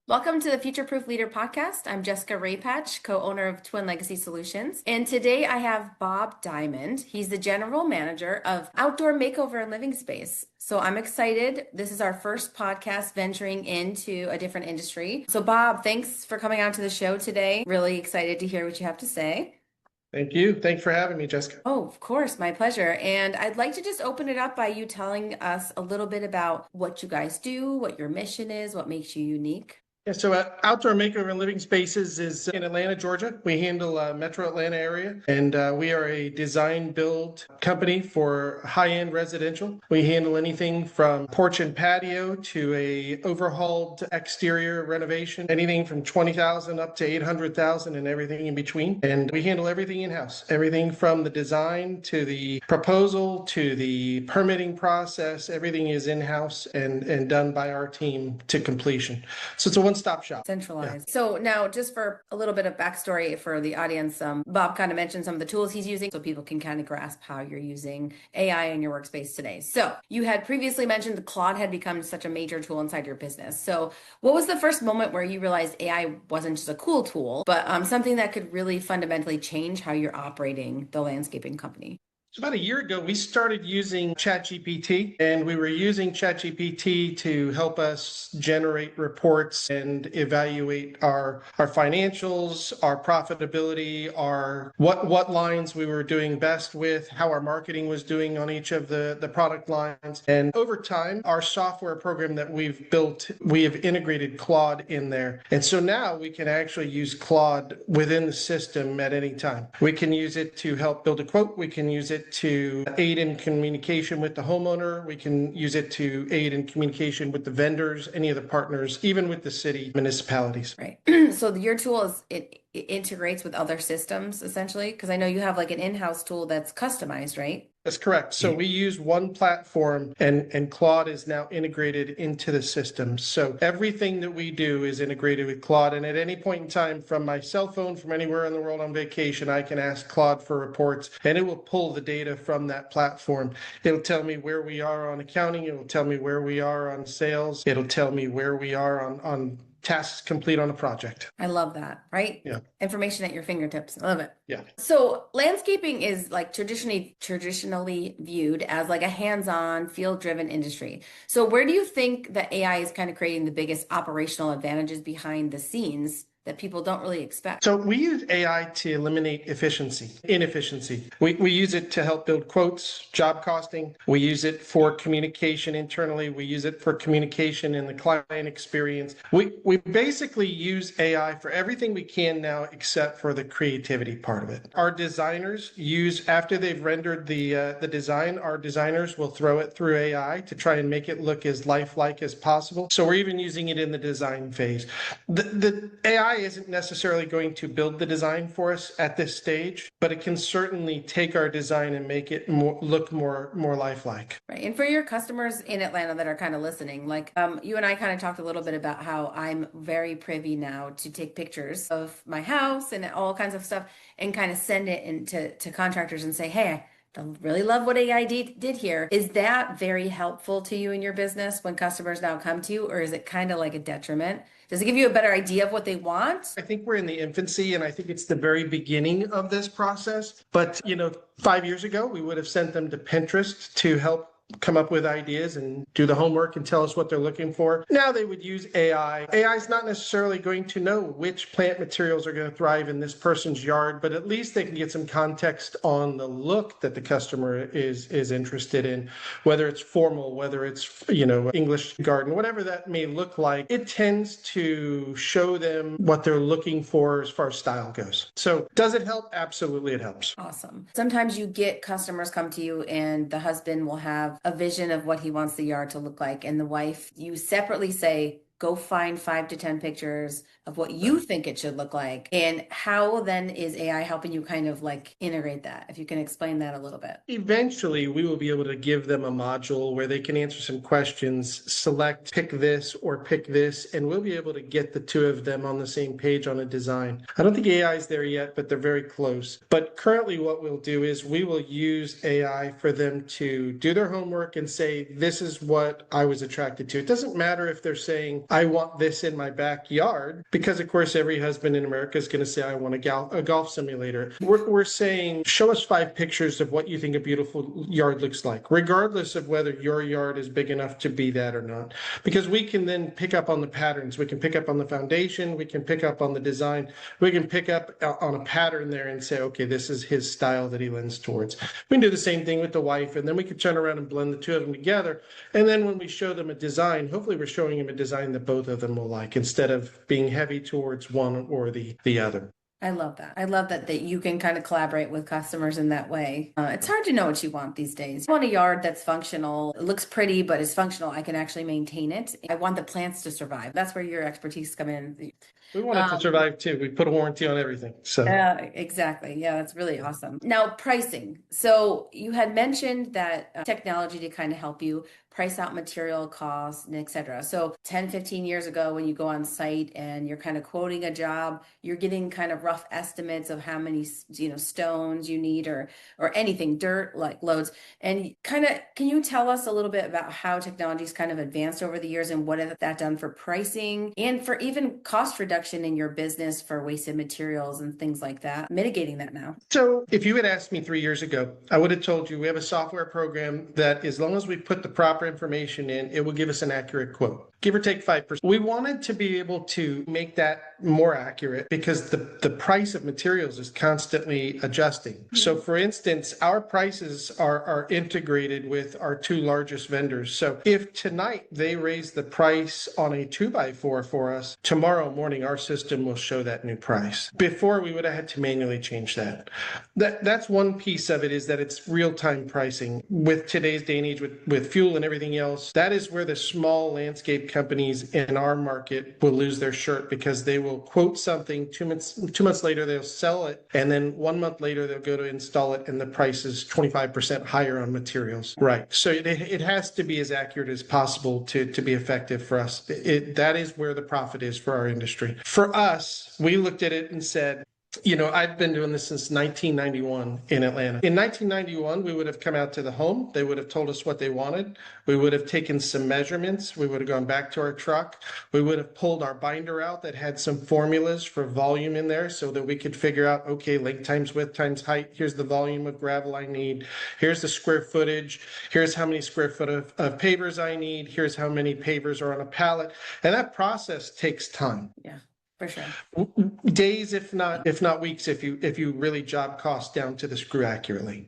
Welcome to the Future Proof Leader podcast. I'm Jessica Rapach, co-owner of Twin Legacy Solutions. And today I have Bob Diamond. He's the general manager of Outdoor Makeover and Living Space. So I'm excited. This is our first podcast venturing into a different industry. So Bob, thanks for coming on to the show today. Really excited to hear what you have to say. Thank you. Thanks for having me, Jessica. Oh, of course, my pleasure. And I'd like to just open it up by you telling us a little bit about what you guys do, what your mission is, what makes you unique. Yeah, so Outdoor Makeover and Living Spaces is in Atlanta, Georgia. We handle Metro Atlanta area, and we are a design build company for high-end residential. We handle anything from porch and patio to a overhauled exterior renovation, anything from 20,000 up to 800,000 and everything in between. And we handle everything in-house, everything from the design to the proposal to the permitting process. Everything is in-house and done by our team to completion. So it's a one-stop shop. Centralized. Yeah. So now just for a little bit of backstory for the audience, Bob kind of mentioned some of the tools he's using so people can kind of grasp how you're using AI in your workspace today. So you had previously mentioned the Claude had become such a major tool inside your business. So what was the first moment where you realized AI wasn't just a cool tool, but something that could really fundamentally change how you're operating the landscaping company? So about a year ago, we started using ChatGPT, and we were using ChatGPT to help us generate reports and evaluate our financials, our profitability, our what lines we were doing best with, how our marketing was doing on each of the product lines. And over time, our software program that we've built, we have integrated Claude in there. And so now we can actually use Claude within the system at any time. We can use it to help build a quote. We can use it to aid in communication with the homeowner. We can use it to aid in communication with the vendors, any of the partners, even with the city municipalities. Right. So your tool it integrates with other systems essentially, because I know you have like an in-house tool that's customized, right? That's correct. So we use one platform and Claude is now integrated into the system. So everything that we do is integrated with Claude. And at any point in time from my cell phone, from anywhere in the world on vacation, I can ask Claude for reports and it will pull the data from that platform. It'll tell me where we are on accounting. It'll tell me where we are on sales. It'll tell me where we are on tasks complete on a project. I love that, right? Yeah. Information at your fingertips. I love it. Yeah. So landscaping is like traditionally viewed as like a hands-on, field-driven industry. So where do you think that AI is kind of creating the biggest operational advantages behind the scenes that people don't really expect? So we use AI to eliminate inefficiency. We use it to help build quotes, job costing. We use it for communication internally. We use it for communication in the client experience. We basically use AI for everything we can now except for the creativity part of it. Our designers after they've rendered the design, our designers will throw it through AI to try and make it look as lifelike as possible. So we're even using it in the design phase. The AI isn't necessarily going to build the design for us at this stage, but it can certainly take our design and make it look more lifelike. Right. And for your customers in Atlanta that are kind of listening, like you and I kind of talked a little bit about how I'm very privy now to take pictures of my house and all kinds of stuff and kind of send it into contractors and say, hey, I really love what AI did here. Is that very helpful to you in your business when customers now come to you, or is it kind of like a detriment? Does it give you a better idea of what they want? I think we're in the infancy, and I think it's the very beginning of this process. But, 5 years ago, we would have sent them to Pinterest to help come up with ideas and do the homework and tell us what they're looking for. Now they would use AI. AI is not necessarily going to know which plant materials are going to thrive in this person's yard, but at least they can get some context on the look that the customer is interested in, whether it's formal, whether it's, English garden, whatever that may look like. It tends to show them what they're looking for as far as style goes. So does it help? Absolutely, it helps. Awesome. Sometimes you get customers come to you and the husband will have a vision of what he wants the yard to look like. And the wife, you separately say, go find 5 to 10 pictures of what you think it should look like. And how then is AI helping you kind of like integrate that? If you can explain that a little bit. Eventually, we will be able to give them a module where they can answer some questions, select, pick this or pick this, and we'll be able to get the two of them on the same page on a design. I don't think AI is there yet, but they're very close. But currently what we'll do is we will use AI for them to do their homework and say, this is what I was attracted to. It doesn't matter if they're saying, I want this in my backyard, because of course every husband in America is going to say, I want a golf simulator. We're saying, show us 5 pictures of what you think a beautiful yard looks like, regardless of whether your yard is big enough to be that or not. Because we can then pick up on the patterns. We can pick up on the foundation. We can pick up on the design. We can pick up on a pattern there and say, okay, this is his style that he lends towards. We can do the same thing with the wife, and then we can turn around and blend the two of them together. And then when we show them a design, hopefully we're showing them a design that both of them will like, instead of being heavy towards one or the other. I love that. I love that you can kind of collaborate with customers in that way. It's hard to know what you want these days. I want a yard that's functional. It looks pretty, but it's functional. I can actually maintain it. I want the plants to survive. That's where your expertise come in. We want it to survive too. We put a warranty on everything. So exactly. Yeah, that's really awesome. Now, pricing. So you had mentioned that technology to kind of help you price out material costs and et cetera. So 10, 15 years ago, when you go on site and you're kind of quoting a job, you're getting kind of rough estimates of how many, stones you need or anything, dirt, like loads. And kind of, can you tell us a little bit about how technology's kind of advanced over the years and what has that done for pricing and for even cost reduction in your business for wasted materials and things like that, mitigating that now? So if you had asked me 3 years ago, I would have told you we have a software program that, as long as we put the proper information in, it will give us an accurate quote, give or take 5%. We wanted to be able to make that more accurate because the price of materials is constantly adjusting. So for instance, our prices are integrated with our 2 largest vendors. So if tonight they raise the price on a 2x4 for us, tomorrow morning our system will show that new price. Before, we would have had to manually change that. That's one piece of it, is that it's real-time pricing. With today's day and age, with fuel and everything else, that is where the small landscape companies in our market will lose their shirt, because they will quote something 2 months later, they'll sell it, and then 1 month later they'll go to install it and the price is 25% higher on materials. Right. So it has to be as accurate as possible to be effective for us. That is where the profit is for our industry. For us, we looked at it and said, I've been doing this since 1991 in Atlanta. In 1991, we would have come out to the home. They would have told us what they wanted. We would have taken some measurements. We would have gone back to our truck. We would have pulled our binder out that had some formulas for volume in there so that we could figure out, okay, length times width times height. Here's the volume of gravel I need. Here's the square footage. Here's how many square foot of pavers I need. Here's how many pavers are on a pallet. And that process takes time. Yeah. For sure. Days, if not weeks, if you really job cost down to the screw accurately.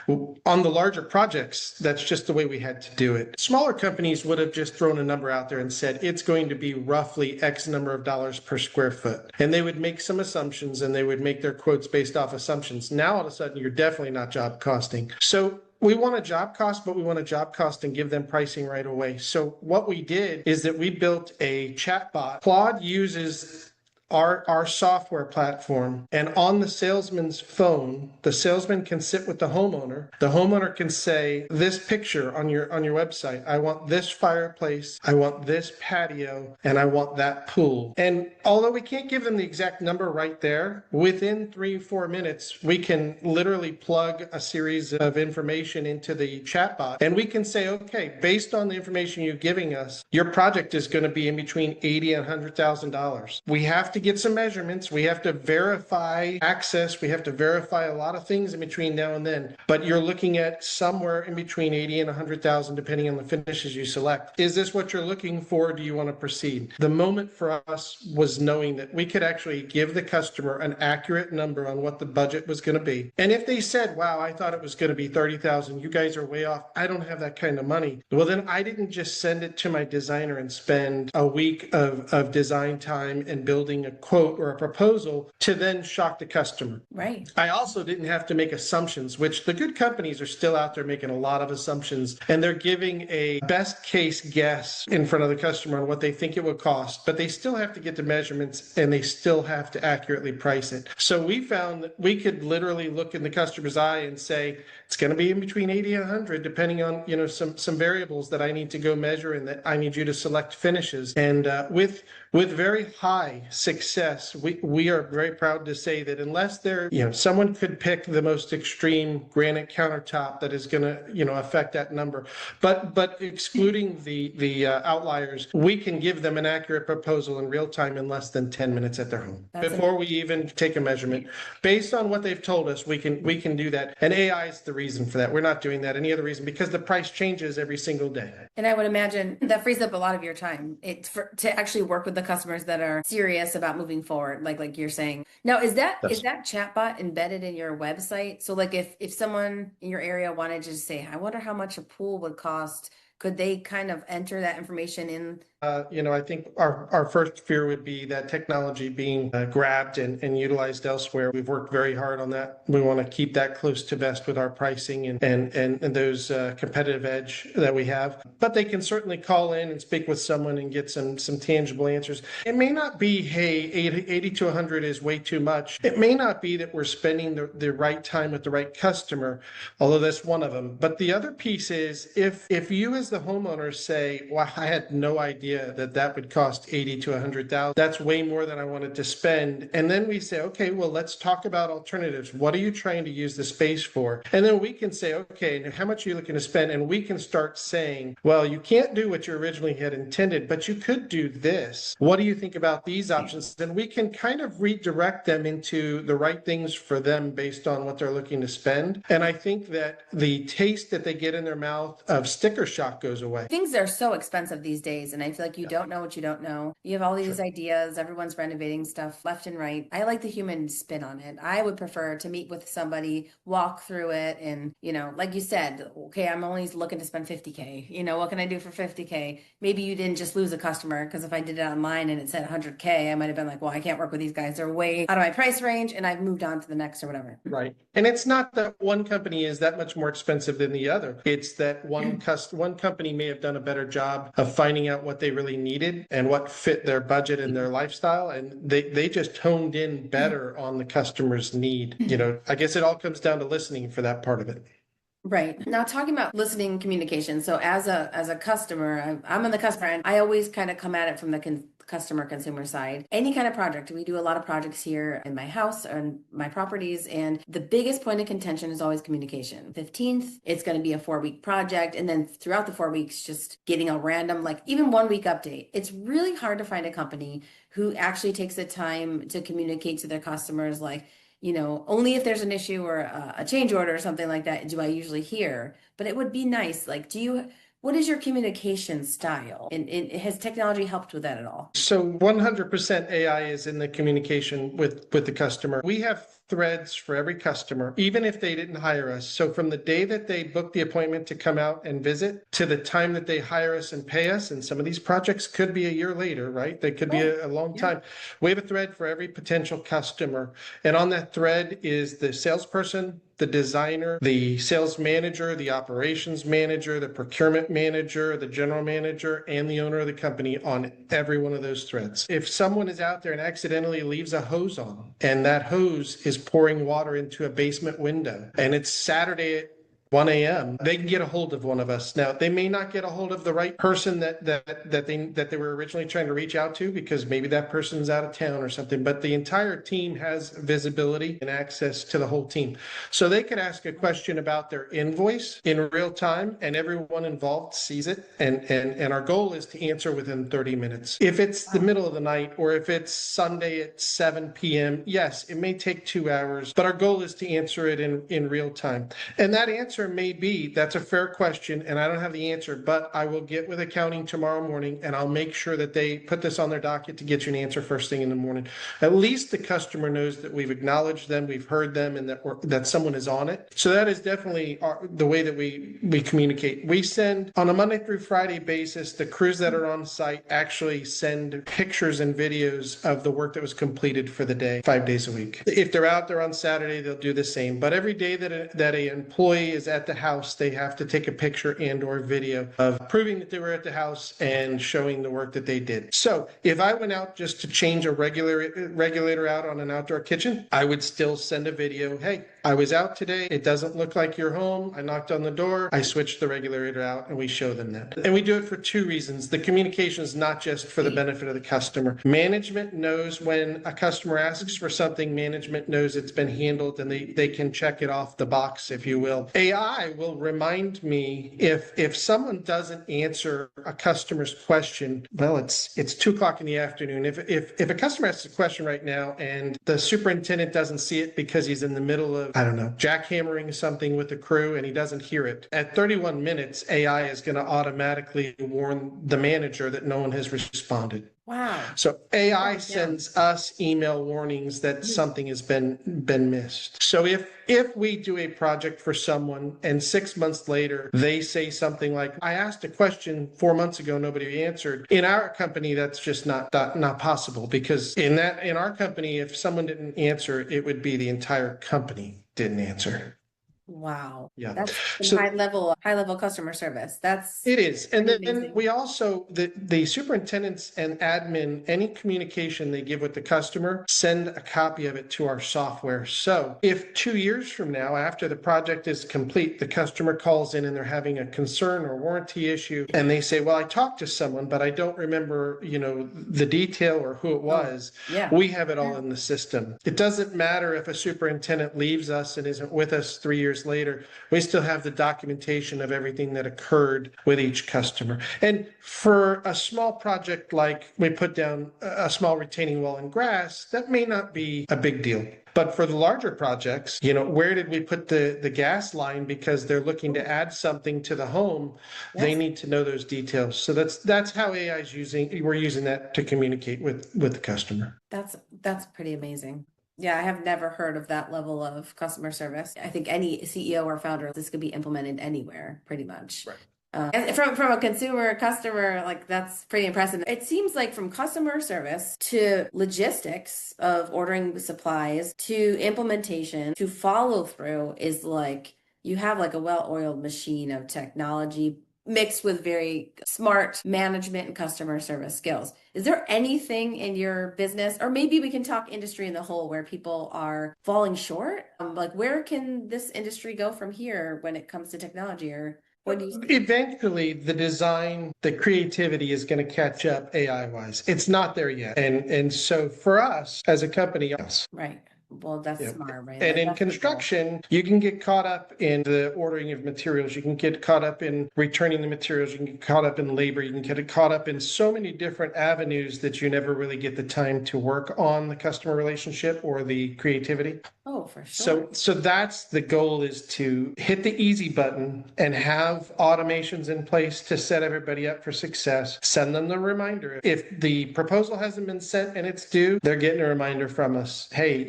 On the larger projects, that's just the way we had to do it. Smaller companies would have just thrown a number out there and said, it's going to be roughly X number of dollars per square foot. And they would make some assumptions and they would make their quotes based off assumptions. Now, all of a sudden, you're definitely not job costing. So we want a job cost, but we want a job cost and give them pricing right away. So what we did is that we built a chat bot. Claude uses our software platform, and on the salesman's phone, the salesman can sit with the homeowner. The homeowner can say, this picture on your website, I want this fireplace, I want this patio, and I want that pool. And although we can't give them the exact number right there, within 3-4 minutes, we can literally plug a series of information into the chatbot, and we can say, okay, based on the information you're giving us, your project is going to be in between $80,000 and $100,000. We have to get some measurements. We have to verify access. We have to verify a lot of things in between now and then. But you're looking at somewhere in between 80 and 100,000, depending on the finishes you select. Is this what you're looking for? Do you want to proceed? The moment for us was knowing that we could actually give the customer an accurate number on what the budget was going to be. And if they said, wow, I thought it was going to be 30,000, you guys are way off, I don't have that kind of money. Well, then I didn't just send it to my designer and spend a week of design time and building a quote or a proposal to then shock the customer. Right. I also didn't have to make assumptions, which the good companies are still out there making a lot of assumptions, and they're giving a best case guess in front of the customer on what they think it would cost, but they still have to get the measurements and they still have to accurately price it. So we found that we could literally look in the customer's eye and say, it's going to be in between 80 and 100, depending on, some variables that I need to go measure and that I need you to select finishes. And with with very high success. We are very proud to say that unless they're, someone could pick the most extreme granite countertop that is going to, affect that number. But excluding the outliers, we can give them an accurate proposal in real time in less than 10 minutes at their home before we even take a measurement. Based on what they've told us, we can do that. And AI is the reason for that. We're not doing that any other reason because the price changes every single day. And I would imagine that frees up a lot of your time. To actually work with the customers that are serious about moving forward, like you're saying. Now, is that chatbot embedded in your website? So like if someone in your area wanted to just say, I wonder how much a pool would cost, could they kind of enter that information in? I think our first fear would be that technology being grabbed and utilized elsewhere. We've worked very hard on that. We want to keep that close to best with our pricing and those competitive edge that we have. But they can certainly call in and speak with someone and get some tangible answers. It may not be, hey, 80 to 100 is way too much. It may not be that we're spending the right time with the right customer, although that's one of them. But the other piece is if you as the homeowner say, well, I had no idea that would cost 80 to 100,000. That's way more than I wanted to spend. And then we say, okay, well, let's talk about alternatives. What are you trying to use the space for? And then we can say, okay, and how much are you looking to spend? And we can start saying, well, you can't do what you originally had intended, but you could do this. What do you think about these options? Then we can kind of redirect them into the right things for them based on what they're looking to spend. And I think that the taste that they get in their mouth of sticker shock goes away. Things are so expensive these days, and I feel like you don't know what you don't know. You have all these ideas, everyone's renovating stuff left and right. I like the human spin on it. I would prefer to meet with somebody, walk through it, and, like you said, okay, I'm only looking to spend 50K. What can I do for 50K? Maybe you didn't just lose a customer, because if I did it online and it said 100K, I might have been like, well, I can't work with these guys. They're way out of my price range, and I've moved on to the next or whatever. Right. And it's not that one company is that much more expensive than the other. It's that one company may have done a better job of finding out what they really needed and what fit their budget and their lifestyle. And they just honed in better on the customer's need. I guess it all comes down to listening for that part of it. Right. Now, talking about listening communication. So as a customer, I'm on the customer end. I always kind of come at it from the customer consumer side. Any kind of project. We do a lot of projects here in my house and my properties. And the biggest point of contention is always communication. 15th, it's going to be a 4-week project. And then throughout the 4 weeks, just getting a random, like even 1 week update. It's really hard to find a company who actually takes the time to communicate to their customers, like, only if there's an issue or a change order or something like that do I usually hear. But it would be nice. Like, what is your communication style? And has technology helped with that at all? So 100% AI is in the communication with the customer. We have threads for every customer, even if they didn't hire us. So from the day that they book the appointment to come out and visit to the time that they hire us and pay us, and some of these projects could be a year later, right? They could be a long time. We have a thread for every potential customer. And on that thread is the salesperson, the designer, the sales manager, the operations manager, the procurement manager, the general manager, and the owner of the company on every one of those threads. If someone is out there and accidentally leaves a hose on, and that hose is pouring water into a basement window, and it's Saturday at 1 a.m., they can get a hold of one of us. Now, they may not get a hold of the right person that they were originally trying to reach out to, because maybe that person's out of town or something, but the entire team has visibility and access to the whole team. So they can ask a question about their invoice in real time, and everyone involved sees it. And our goal is to answer within 30 minutes. If it's the middle of the night, or if it's Sunday at 7 p.m., yes, it may take 2 hours, but our goal is to answer it in real time. And that answer may be, that's a fair question, and I don't have the answer, but I will get with accounting tomorrow morning, and I'll make sure that they put this on their docket to get you an answer first thing in the morning. At least the customer knows that we've acknowledged them, we've heard them, and that someone is on it. So that is definitely the way that we communicate. We send, on a Monday through Friday basis, the crews that are on site actually send pictures and videos of the work that was completed for the day, 5 days a week. If they're out there on Saturday, they'll do the same. But every day that an employee is is at the house, they have to take a picture and or video of proving that they were at the house and showing the work that they did. So if I went out just to change a regulator out on an outdoor kitchen, I would still send a video. Hey, I was out today. It doesn't look like you're home. I knocked on the door. I switched the regulator out, and we show them that. And we do it for two reasons. The communication is not just for the benefit of the customer. Management knows when a customer asks for something, management knows it's been handled, and they can check it off the box, if you will. AI will remind me if someone doesn't answer a customer's question. Well, it's 2 o'clock in the afternoon. If a customer asks a question right now and the superintendent doesn't see it because he's in the middle of, I don't know, jackhammering something with the crew and he doesn't hear it, at 31 minutes, AI is going to automatically warn the manager that no one has responded. Wow. So AI sends us email warnings that something has been missed. So if we do a project for someone and 6 months later they say something like, I asked a question 4 months ago, nobody answered. In our company, that's just not possible, because in our company, if someone didn't answer, it would be the entire company didn't answer. Wow. Yeah. That's So high level customer service. That's it is. And pretty then amazing. we also, the superintendents and admin, any communication they give with the customer, send a copy of it to our software. So if 2 years from now, after the project is complete, the customer calls in and they're having a concern or warranty issue, and they say, well, I talked to someone, but I don't remember, the detail or who it was. Yeah. We have it all in the system. It doesn't matter if a superintendent leaves us and isn't with us 3 years later. We still have the documentation of everything that occurred with each customer. And for a small project like we put down a small retaining wall and grass, that may not be a big deal. But for the larger projects, where did we put the gas line because they're looking to add something to the home? They need to know those details. So that's how AI is we're using that to communicate with the customer. That's pretty amazing. Yeah, I have never heard of that level of customer service. I think any CEO or founder, this could be implemented anywhere, pretty much. Right. And from a customer, like, that's pretty impressive. It seems like from customer service to logistics of ordering supplies to implementation to follow through is like you have like a well-oiled machine of technology mixed with very smart management and customer service skills. Is there anything in your business, or maybe we can talk industry in the whole, where people are falling short? Like, where can this industry go from here when it comes to technology? Or what do you think? Eventually, the design, the creativity is going to catch up AI wise. It's not there yet. And so for us as a company, yes. Right. Well, that's smart, right? And in That's the goal. construction, you can get caught up in the ordering of materials. You can get caught up in returning the materials. You can get caught up in labor. You can get caught up in so many different avenues that you never really get the time to work on the customer relationship or the creativity. Oh, for sure. So that's the goal, is to hit the easy button and have automations in place to set everybody up for success. Send them the reminder. If the proposal hasn't been sent and it's due, they're getting a reminder from us. Hey,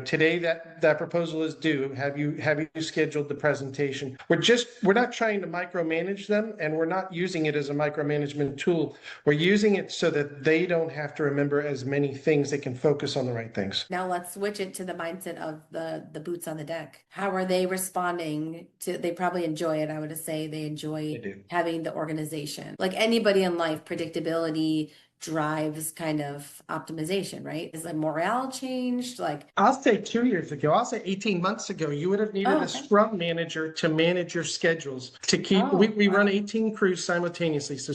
today that proposal is due. Have you scheduled the presentation? We're not trying to micromanage them, and we're not using it as a micromanagement tool. We're using it so that they don't have to remember as many things. They can focus on the right things. Now let's switch it to the mindset of the boots on the deck. How are they responding to? They probably enjoy it. I would say they enjoy having the organization. Like anybody in life, predictability drives kind of optimization, right? Is the morale changed? Like, I'll say 2 years ago, I'll say 18 months ago, you would have needed a scrum manager to manage your schedules, to keep, we run 18 crews simultaneously. So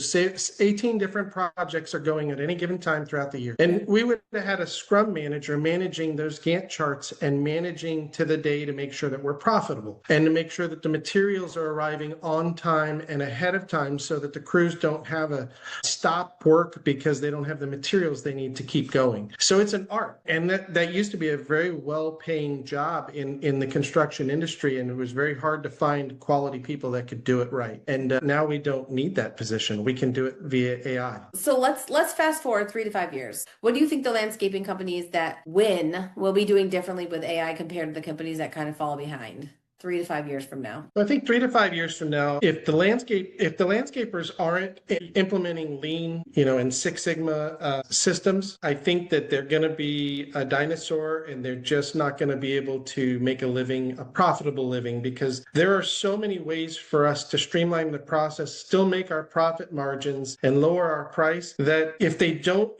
18 different projects are going at any given time throughout the year. And we would have had a scrum manager managing those Gantt charts and managing to the day to make sure that we're profitable and to make sure that the materials are arriving on time and ahead of time, so that the crews don't have a stop work because they don't have the materials they need to keep going. So it's an art. And that used to be a very well-paying job in the construction industry. And it was very hard to find quality people that could do it right. And now we don't need that position. We can do it via AI. So let's fast forward 3 to 5 years. What do you think the landscaping companies that win will be doing differently with AI compared to the companies that kind of fall behind? 3 to 5 years from now? I think 3 to 5 years from now, if the landscapers aren't implementing lean, and Six Sigma systems, I think that they're going to be a dinosaur, and they're just not going to be able to make a profitable living, because there are so many ways for us to streamline the process, still make our profit margins, and lower our price, that if they don't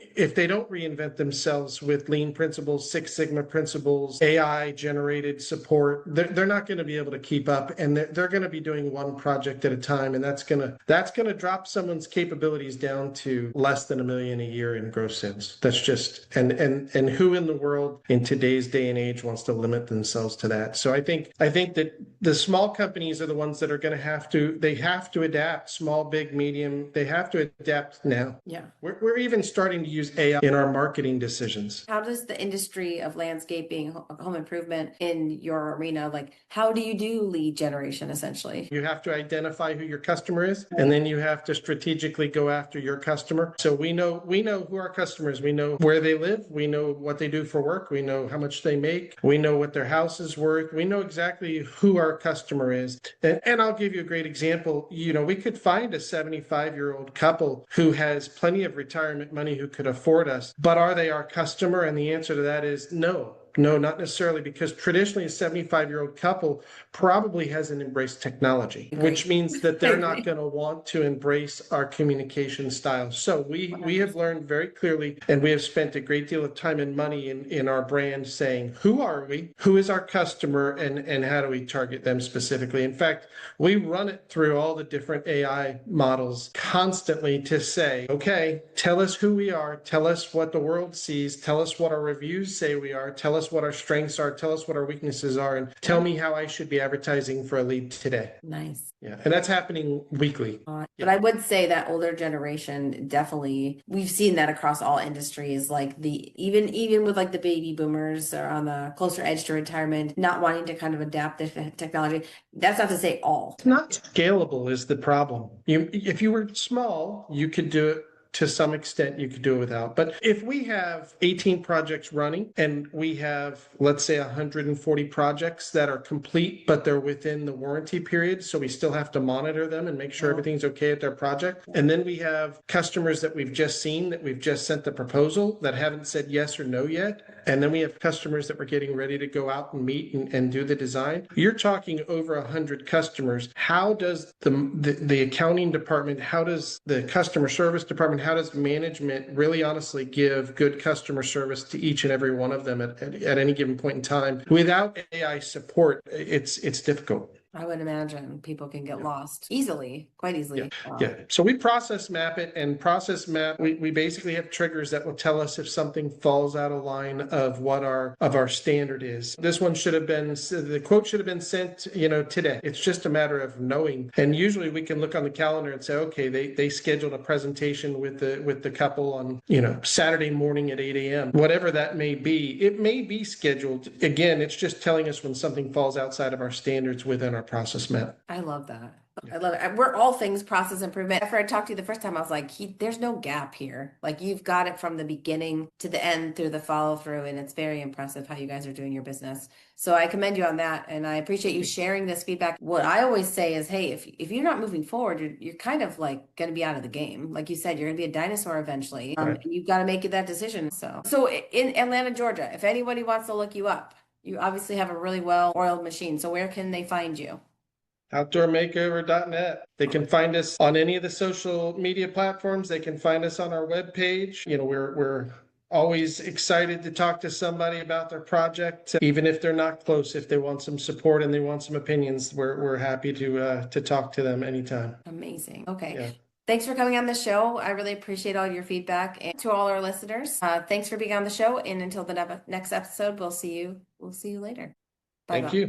reinvent themselves with lean principles, Six Sigma principles, AI generated support, they're not going to be able to keep up, and they're going to be doing one project at a time, and that's going to drop someone's capabilities down to less than $1 million a year in gross sales. That's just, and who in the world in today's day and age wants to limit themselves to that? So I think that the small companies are the ones that are going to have to adapt. Small, big, medium, they have to adapt now. Yeah. We're even starting to use AI in our marketing decisions. How does the industry of landscaping, home improvement in your arena, like how do you do lead generation essentially? You have to identify who your customer is, and then you have to strategically go after your customer. So we know who our customer is. We know where they live. We know what they do for work. We know how much they make. We know what their house is worth. We know exactly who our customer is. And I'll give you a great example. We could find a 75-year-old couple who has plenty of retirement money who could afford us, but are they our customer? And the answer to that is no. No, not necessarily, because traditionally a 75-year-old couple probably hasn't embraced technology, which means that they're not going to want to embrace our communication style. So we have learned very clearly, and we have spent a great deal of time and money in our brand saying, who are we? Who is our customer? And how do we target them specifically? In fact, we run it through all the different AI models constantly to say, okay, tell us who we are. Tell us what the world sees. Tell us what our reviews say we are. Tell us what our strengths are, tell us what our weaknesses are, and tell me how I should be advertising for a lead today. Nice. Yeah, and that's happening weekly. But I would say that older generation, definitely, we've seen that across all industries, like even with like the baby boomers are on the closer edge to retirement, not wanting to kind of adapt the technology. That's not to say all. It's not scalable is the problem. If you were small, you could do it. To some extent, you could do it without. But if we have 18 projects running and we have, let's say, 140 projects that are complete, but they're within the warranty period, so we still have to monitor them and make sure everything's okay at their project. And then we have customers that we've just seen, that we've just sent the proposal, that haven't said yes or no yet. And then we have customers that we're getting ready to go out and meet and do the design. You're talking over 100 customers. How does the accounting department, how does the customer service department, how does management really honestly give good customer service to each and every one of them at any given point in time? Without AI support, it's difficult. I would imagine people can get lost easily, quite easily. Yeah. So we process map it, and we basically have triggers that will tell us if something falls out of line of what our standard is. This one the quote should have been sent, today. It's just a matter of knowing. And usually we can look on the calendar and say, okay, they scheduled a presentation with the couple on, Saturday morning at 8 a.m. Whatever that may be, it may be scheduled. Again, it's just telling us when something falls outside of our standards within our process map. I love that. I love it. We're all things process improvement. After I talked to you the first time, I was like, there's no gap here. Like you've got it from the beginning to the end through the follow through. And it's very impressive how you guys are doing your business. So I commend you on that. And I appreciate you sharing this feedback. What I always say is, hey, if you're not moving forward, you're kind of like going to be out of the game. Like you said, you're going to be a dinosaur eventually. Right. And you've got to make that decision. So in Atlanta, Georgia, if anybody wants to look you up, you obviously have a really well-oiled machine. So where can they find you? Outdoormakeover.net. They can find us on any of the social media platforms. They can find us on our webpage. We're always excited to talk to somebody about their project, even if they're not close. If they want some support and they want some opinions, we're happy to talk to them anytime. Amazing. Okay. Yeah. Thanks for coming on the show. I really appreciate all your feedback. And to all our listeners, thanks for being on the show. And until the next episode, we'll see you later. Bye-bye. Thank you.